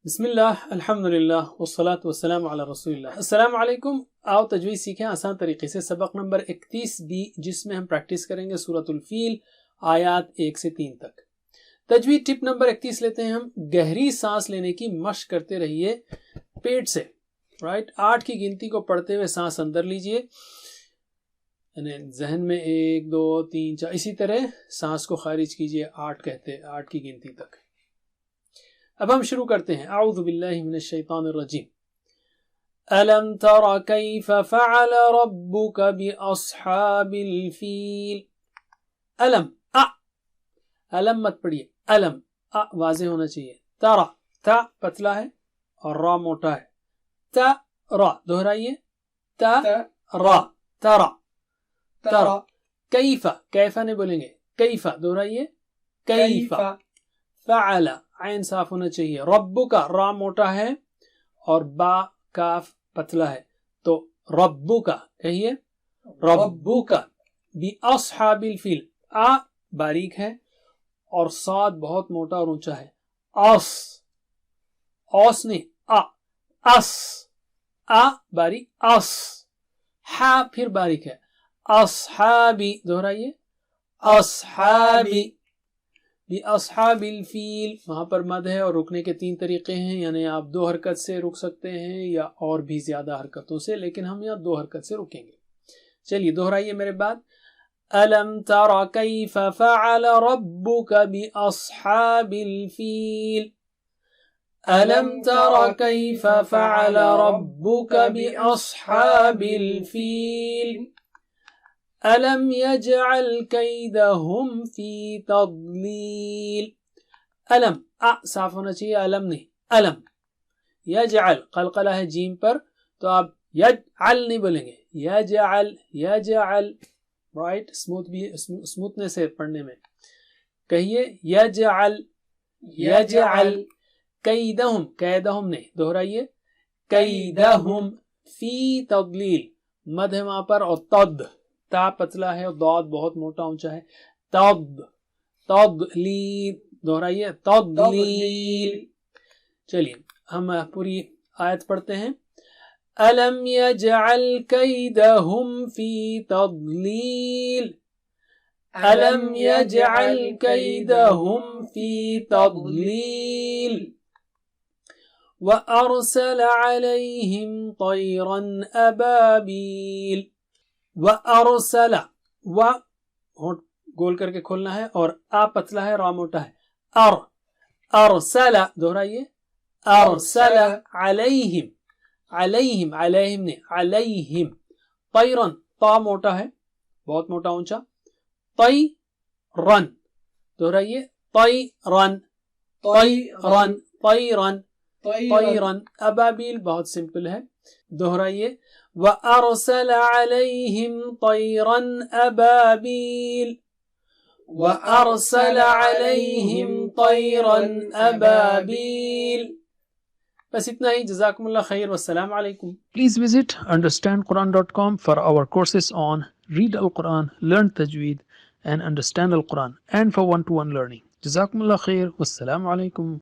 بسم اللہ الحمدللہ والصلاة والسلام علی رسول اللہ۔ السلام علیکم، آؤ تجوید سیکھیں آسان طریقے سے۔ سبق نمبر 31 بھی، جس میں ہم پریکٹس کریں گے سورۃ الفیل آیات 1 سے 3 تک۔ تجوید ٹپ نمبر 31 لیتے ہیں ہم۔ گہری سانس لینے کی مشق کرتے رہیے پیٹ سے، رائٹ۔ 8 کی گنتی کو پڑھتے ہوئے سانس اندر لیجئے، یعنی ذہن میں 1 2 3 4 اسی طرح سانس کو خارج کیجئے 8 کی گنتی تک۔ اب ہم شروع کرتے ہیں۔ اعوذ باللہ من الشیطان الرجیم۔ الم تر کیف فعل ربک باصحاب الفیل۔ علم مت پڑھیے، علم واضح ہونا چاہیے۔ ترا، تا پتلا ہے اور را موٹا ہے۔ ترا دہرائیے، ترا ترا ترا۔ کیف، کیفا نہیں بولیں گے، کیفا دہرائیے، کیفا۔ فعل، عین صاف ہونا چاہیے۔ ربک، را موٹا ہے اور با کاف پتلا ہے، تو ربک کہیے، ربک باصحاب الفیل۔ آ باریک ہے اور صاد بہت موٹا اور اونچا ہے۔ اوس نہیں، اس، باریک، اس۔ ہا پھر باریک ہے، اصحابی دہرائیے، اصحابی باصحاب الفیل۔ وہاں پر مد ہے اور رکنے کے 3 طریقے ہیں، یعنی آپ 2 حرکت سے رک سکتے ہیں یا اور بھی زیادہ حرکتوں سے، لیکن ہم یہاں 2 حرکت سے رکیں گے۔ چلیے دہرائیے میرے بعد۔ الم تر کیف فعل ربک باصحاب الفیل۔ الم تر کیف فعل ربک باصحاب الفیل۔ الم یجعل کیدہم فی تضلیل۔ علم، صاف ہونا چاہیے، علم نہیں، علم۔ یجعل، قلقلہ ہے جیم پر، تو آپ یجعل نہیں بولیں گے، یجعل، یجعل، رائٹ۔ اسموتھنس سے پڑھنے میں کہیے، یجعل، یجعل کیدہم، کیدہم نہیں دہرائیے، کیدہم فی تضلیل۔ مد ہے وہاں پر اور تد، تا پتلا ہے اور ضاد بہت موٹا اونچا ہے۔ تضلیل دہرائیے، تضلیل۔ چلیے ہم پوری آیت پڑھتے ہیں۔ الم یجعل کیدہم فی تضلیل۔ الم یجعل کیدہم فی تضلیل۔ وارسل علیہم طیرا ابابیل۔ وارسل، و ہونٹ گول کر کے کھولنا ہے اور آ پتلا ہے، را موٹا ہے۔ ارسل دہرائیے، ارسل علیہم، علیہم، علیہم نے، علیہم۔ طیرن، تا موٹا ہے بہت موٹا اونچا، طیرن دہرائیے، طیرن، طیرن، طیرن، طیرن۔ ابابیل بہت سمپل ہے، دہرائیے، وَأَرْسَلَ عَلَيْهِمْ طَيْرًا أَبَابِيلَ۔ وَأَرْسَلَ عَلَيْهِمْ طَيْرًا أَبَابِيلَ۔ بس اتنا ہی، جزاکم اللہ خیر، والسلام علیکم۔ Please visit understandquran.com for our courses on Read Al-Quran, Learn Tajweed and Understand Al-Quran, and for one-to-one learning. جزاکم اللہ خیر، والسلام علیکم۔